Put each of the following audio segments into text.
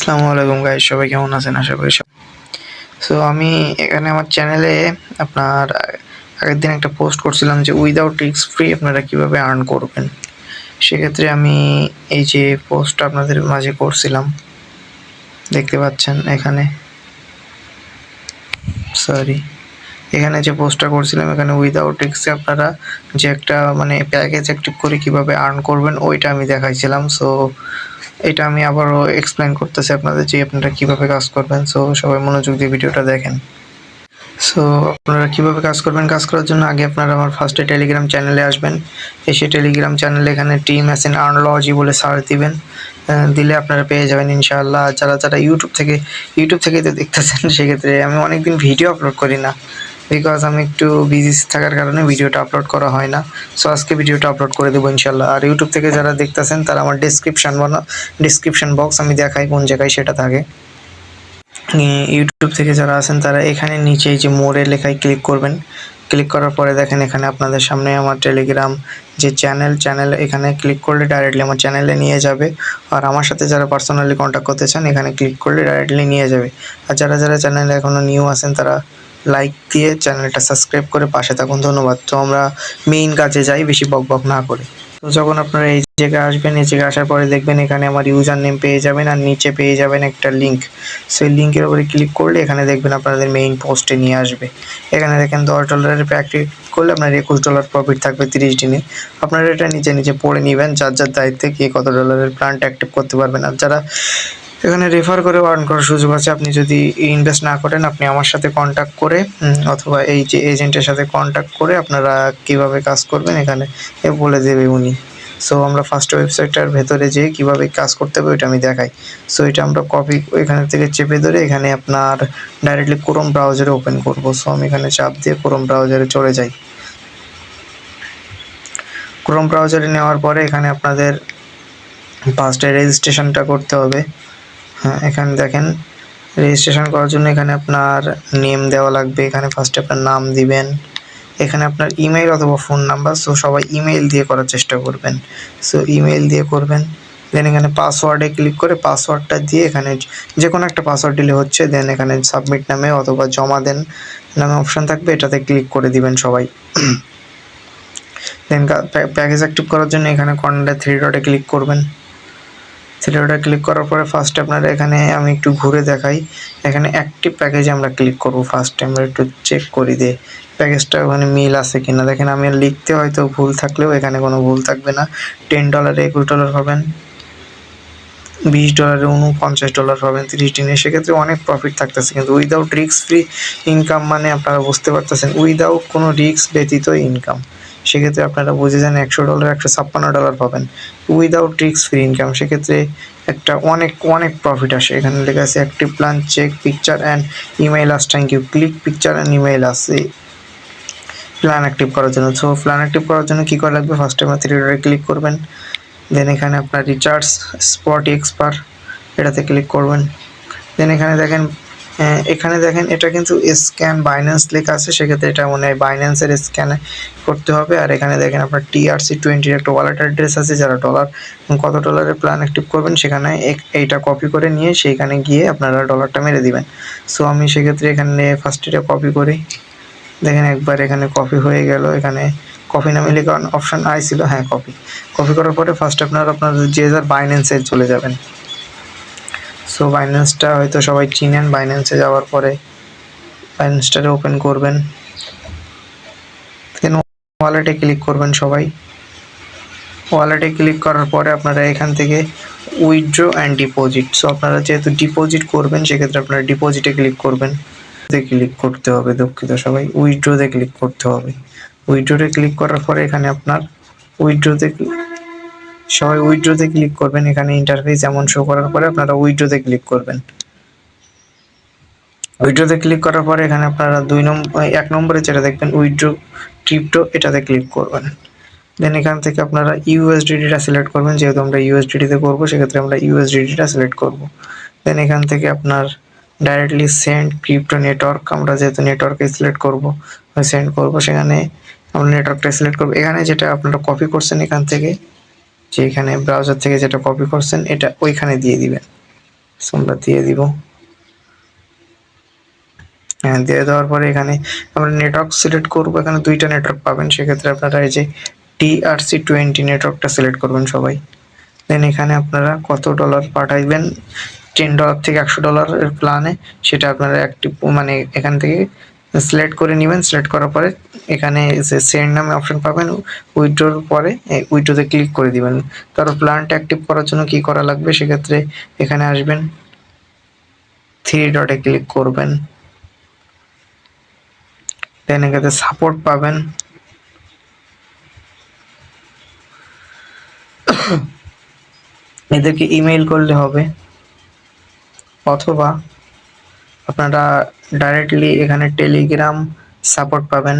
আসসালামু আলাইকুম গাইস, সবাই কেমন আছেন? আশা করি সব। সো আমি এখানে আমার চ্যানেলে আপনার আগের দিন একটা পোস্ট করছিলাম যে উইদাউট রিস্ক ফ্রি আপনারা কিভাবে আর্ন করবেন। সেক্ষেত্রে আমি এই যে পোস্টটা আপনাদের মাঝে করছিলাম, দেখতে পাচ্ছেন এখানে, সরি, এখানে যে পোস্টটা করছিলাম এখানে উইদাউট রিস্কে আপনারা যে একটা মানে প্যাকেজ অ্যাক্টিভ করে কিভাবে আর্ন করবেন ওইটা আমি দেখাইছিলাম। সো এটা আমি আবারও এক্সপ্লেন করতেছি আপনাদের যে আপনারা কিভাবে কাজ করবেন। সো সবাই মনোযোগ দিয়ে ভিডিওটা দেখেন। সো আপনারা কিভাবে কাজ করবেন, কাজ করার জন্য আগে আপনারা আমার ফার্স্টে টেলিগ্রাম চ্যানেলে আসবেন। এসে টেলিগ্রাম চ্যানেলে এখানে টিম অ্যাসেন আর্নলজি বলে সার্চ দিবেন। দিলে আপনারা পেয়ে যাবেন ইনশাআল্লাহ। যারা ইউটিউব থেকেই তো দেখতেছেন, সেক্ষেত্রে আমি অনেকদিন ভিডিও আপলোড করি না, বিকজ আমি একটু বিজি থাকার কারণে ভিডিওটা আপলোড করা হয় না। সো আজকে ভিডিওটা আপলোড করে দেবো ইনশাআল্লাহ। আর ইউটিউব থেকে যারা দেখতেছেন তারা আমার ডিসক্রিপশন বক্স আমি দেখাই কোন জায়গায় সেটা থাকে। ইউটিউব থেকে যারা আছেন তারা এখানে নিচে যে মোড়ে লেখায় ক্লিক করবেন। ক্লিক করার পরে দেখেন এখানে আপনাদের সামনে আমার টেলিগ্রাম যে চ্যানেল এখানে ক্লিক করলে ডাইরেক্টলি আমার চ্যানেলে নিয়ে যাবে। আর আমার সাথে যারা পার্সোনালি কন্ট্যাক্ট করতে চান এখানে ক্লিক করলে ডাইরেক্টলি নিয়ে যাবে। আর যারা চ্যানেলে এখনও নিউ আছেন তারা লাইক দিয়ে চ্যানেলটা সাবস্ক্রাইব করে পাশে থাকুন। ধন্যবাদ। তো আমরা মেইন কাজে যাই, বেশি বকবক না করে। তো যখন আপনারা এই জায়গায় আসবেন, এই জায়গায় আসার পরে দেখবেন এখানে আমার ইউজার নেম পেয়ে যাবেন আর নিচে পেয়ে যাবেন একটা লিঙ্ক। সেই লিঙ্কের উপরে ক্লিক করলে এখানে দেখবেন আপনাদের মেইন পোস্টে নিয়ে আসবে। এখানে দেখেন $10 প্যাক করলে আপনার $21 প্রফিট থাকবে 30 দিনে। আপনারা এটা নিচে পড়ে নেবেন, যার দায়িত্বে কে কত ডলারের প্ল্যানটা অ্যাক্টিভ করতে পারবেন। আর যারা এখানে রেফার করে আর্ন করার সুযোগ আছে। আপনি যদি ইনভেস্ট না করেন, আপনি আমার সাথে কন্ট্যাক্ট করে অথবা এই যে এজেন্টের সাথে কন্ট্যাক্ট করে আপনারা কিভাবে কাজ করবেন এখানে বলে দেবে উনি। সো আমরা ফার্স্ট ওয়েবসাইটটার ভেতরে যেয়ে কীভাবে কাজ করতে হবে ওইটা আমি দেখাই। সো এটা আমরা কপি এখান থেকে চেপে ধরে এখানে আপনার ডাইরেক্টলি ক্রোম ব্রাউজারে ওপেন করব। সো আমি এখানে চাপ দিয়ে ক্রোম ব্রাউজারে চলে যাই। ক্রোম ব্রাউজারে নেওয়ার পরে এখানে আপনাদের ফার্স্টে রেজিস্ট্রেশনটা করতে হবে। হ্যাঁ, এখানে দেখেন রেজিস্ট্রেশন করার জন্য এখানে আপনার নেম দেওয়া লাগবে। এখানে ফার্স্টে আপনার নাম দিবেন, এখানে আপনার ইমেইল অথবা ফোন নাম্বার। সো সবাই ইমেইল দিয়ে করার চেষ্টা করবেন। সো ইমেইল দিয়ে করবেন। দেন এখানে পাসওয়ার্ডে ক্লিক করে পাসওয়ার্ডটা দিয়ে এখানে যে কোনো একটা পাসওয়ার্ড দিলে হচ্ছে। দেন এখানে সাবমিট নামে অথবা জমা দেন নামে অপশান থাকবে, এটাতে ক্লিক করে দিবেন সবাই। দেন প্যাকেজ অ্যাক্টিভ করার জন্য এখানে কর্নারে 3 ডটে ক্লিক করবেন। 3 ডটে ক্লিক করার পরে ফার্স্টে আপনারা এখানে আমি একটু ঘুরে দেখাই, এখানে অ্যাক্টিভ প্যাকেজে আমরা ক্লিক করব। ফার্স্টে আমরা একটু চেক করি দিয়ে প্যাকেজটা ওখানে মিল আছে কিনা। দেখেন আমি লিখতে হয়তো ভুল থাকলেও এখানে কোনো ভুল থাকবে না। $10 $21 পাবেন, $20 $49 পাবেন 30 দিনে। সেক্ষেত্রে অনেক প্রফিট থাকতেছে। কিন্তু উইদাউট রিস্ক ফ্রি ইনকাম মানে আপনারা বুঝতে পারতেছেন, উইদাউট কোনো রিস্ক ব্যতীত ইনকাম। সেক্ষেত্রে আপনারা বুঝে যান $100 $156 পাবেন উইদাউট রিস্ক ফ্রি ইনকাম। সেক্ষেত্রে একটা অনেক প্রফিট আসে। এখানে লেখা আছে active plan, check picture and email us, thank you. Click picture and email আসে প্ল্যান অ্যাক্টিভ করার জন্য। সো প্ল্যান অ্যাক্টিভ করার জন্য কী করা লাগবে, ফার্স্টে আপনার 3 ডটে ক্লিক করবেন। দেন এখানে আপনার রিচার্জ স্পট এক্সপার এটাতে ক্লিক করবেন। দেন এখানে দেখেন এটা কিন্তু স্ক্যান বাইন্যান্স লেখা আছে, সেক্ষেত্রে এটা মনে হয় বাইন্যান্সের স্ক্যানে করতে হবে। আর এখানে দেখেন আপনার TRC20 একটা ওয়ালেট অ্যাড্রেস আছে। যারা কত ডলারের প্ল্যান অ্যাক্টিভ করবেন সেখানে এইটা কপি করে নিয়ে সেইখানে গিয়ে আপনারা ডলারটা মেরে দিবেন। সো আমি সেক্ষেত্রে এখানে ফার্স্ট এটা কপি করি। দেখেন একবার এখানে কপি হয়ে গেল। এখানে কপি নামে লেখা অপশান ছিল, হ্যাঁ কপি করার পরে ফার্স্ট আপনারা যে যার বাইন্যান্সে চলে যাবেন। সো বাইন্যান্সটা হয়তো সবাই চিনেন। বাইন্যান্সে যাওয়ার পরে বাইন্যান্সটারে ওপেন করবেন। দেন ওয়ালেটে ক্লিক করবেন সবাই। ওয়ালেটে ক্লিক করার পরে আপনারা এখান থেকে উইথড্র অ্যান্ড ডিপোজিট। সো আপনারা যেহেতু ডিপোজিট করবেন সেক্ষেত্রে আপনারা ডিপোজিটে ক্লিক করবেন। ক্লিক করতে হবে, দুঃখিত সবাই, উইথড্রোতে ক্লিক করতে হবে। উইথড্রোতে ক্লিক করার পরে এখানে আপনার উইথড্রোতে ক্লিক করবেন। এখানে ইন্টারফেস এমন শো করার পরে আপনারা উইথড্রোতে ক্লিক করবেন। উইথড্রোতে ক্লিক করার পরে এখানে আপনারা 1 নম্বরে যেটা দেখবেন উইথড্রো ক্রিপ্টো, এটাতে ক্লিক করবেন। দেন এখান থেকে আপনারা ইউএসডিটিটা সিলেক্ট করবেন। যেহেতু আমরা ইউএসডিটিতে করবো সেক্ষেত্রে আমরা ইউএসডিটিটা সিলেক্ট করব। দেন এখান থেকে আপনার ডাইরেক্টলি সেন্ড ক্রিপ্টো নেটওয়ার্ক, আমরা যেহেতু নেটওয়ার্কে সিলেক্ট করব সেন্ড করব, সেখানে আমরা নেটওয়ার্কটা সিলেক্ট করব। এখানে যেটা আপনারা কপি করছেন এখান থেকে, যে এখানে ব্রাউজার থেকে যেটা কপি করছেন এটা ওইখানে দিয়ে দিবেন। সো আমরা দিয়ে দিব। হ্যাঁ, দিয়ে দেওয়ার পরে এখানে আমরা নেটওয়ার্ক সিলেক্ট করবো। এখানে ২ টা নেটওয়ার্ক পাবেন। সেক্ষেত্রে আপনারা এই যে TRC20 নেটওয়ার্কটা সিলেক্ট করবেন সবাই। দেন এখানে আপনারা কত ডলার পাঠাইবেন, $10 থেকে $100 এর প্ল্যানে, সেটা আপনারা অ্যাক্টিভ মানে এখান থেকে সিলেক্ট করে নিবেন। সিলেক্ট করার পরে এখানে যে সেন্ড নামে অপশন পাবেন, উইথড্রর পরে উইথড্রোতে ক্লিক করে দিবেন। তারপর প্ল্যানটা অ্যাক্টিভ করার জন্য কি করা লাগবে, সেক্ষেত্রে এখানে আসবেন, 3 ডটে ক্লিক করবেন। দেন এখানে সাপোর্ট পাবেন। এদেরকে ইমেইল করলে হবে, অথবা আপনারা ডাইরেক্টলি এখানে টেলিগ্রাম সাপোর্ট পাবেন।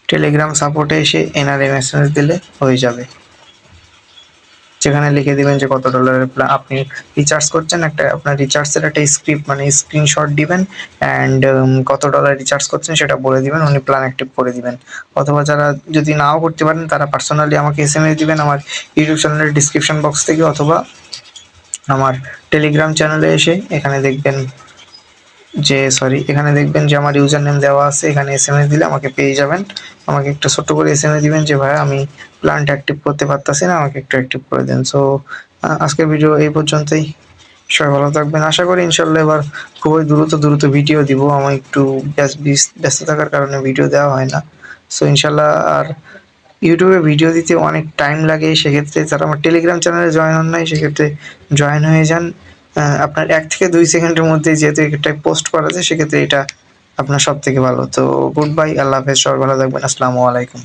টেলিগ্রাম সাপোর্টে এসে এনআরএম এসএমএস দিলে হয়ে যাবে। যেখানে লিখে দিবেন যে কত ডলারের আপনি রিচার্জ করছেন, একটা আপনার রিচার্জের একটা স্ক্রিপ্ট মানে স্ক্রিনশট দিবেন অ্যান্ড কত ডলার রিচার্জ করছেন সেটা বলে দিবেন, উনি প্ল্যান অ্যাক্টিভ করে দিবেন। অথবা যারা যদি নাও করতে পারেন তারা পার্সোনালি আমাকে এসএমএস দিবেন আমার ইউটিউব চ্যানেলের ডিসক্রিপশন বক্স থেকে, অথবা আমার টেলিগ্রাম চ্যানেলে এসে এখানে দেখবেন এখানে দেখবেন যে আমার ইউজার নেম দেওয়া আছে। এখানে এসএমএস দিলে আমাকে পেয়ে যাবেন। আমাকে একটা ছোট্ট করে এসএমএস দিবেন যে ভাইয়া আমি প্ল্যানটা অ্যাক্টিভ করতে পারতাছি না, আমাকে একটু অ্যাক্টিভ করে দেন। সো আজকের ভিডিও এই পর্যন্তই। সবাই ভালো থাকবেন। আশা করি ইনশাল্লাহ এবার খুবই দ্রুত ভিডিও দিব। আমার একটু ব্যস্ত থাকার কারণে ভিডিও দেওয়া হয় না। সো ইনশাল্লাহ আর ইউটিউবে ভিডিও দিতে অনেক টাইম লাগে। সেক্ষেত্রে যারা আমার টেলিগ্রাম চ্যানেলে জয়েন হন নাই সেক্ষেত্রে জয়েন হয়ে যান। আপনার ১ থেকে ২ সেকেন্ডের মধ্যে যেহেতু একটা পোস্ট করা যায়, সেক্ষেত্রে এটা আপনার সবথেকে ভালো। তো গুড বাই, আল্লাহ হাফেজ, সবাই ভালো থাকবেন। আসসালামু আলাইকুম।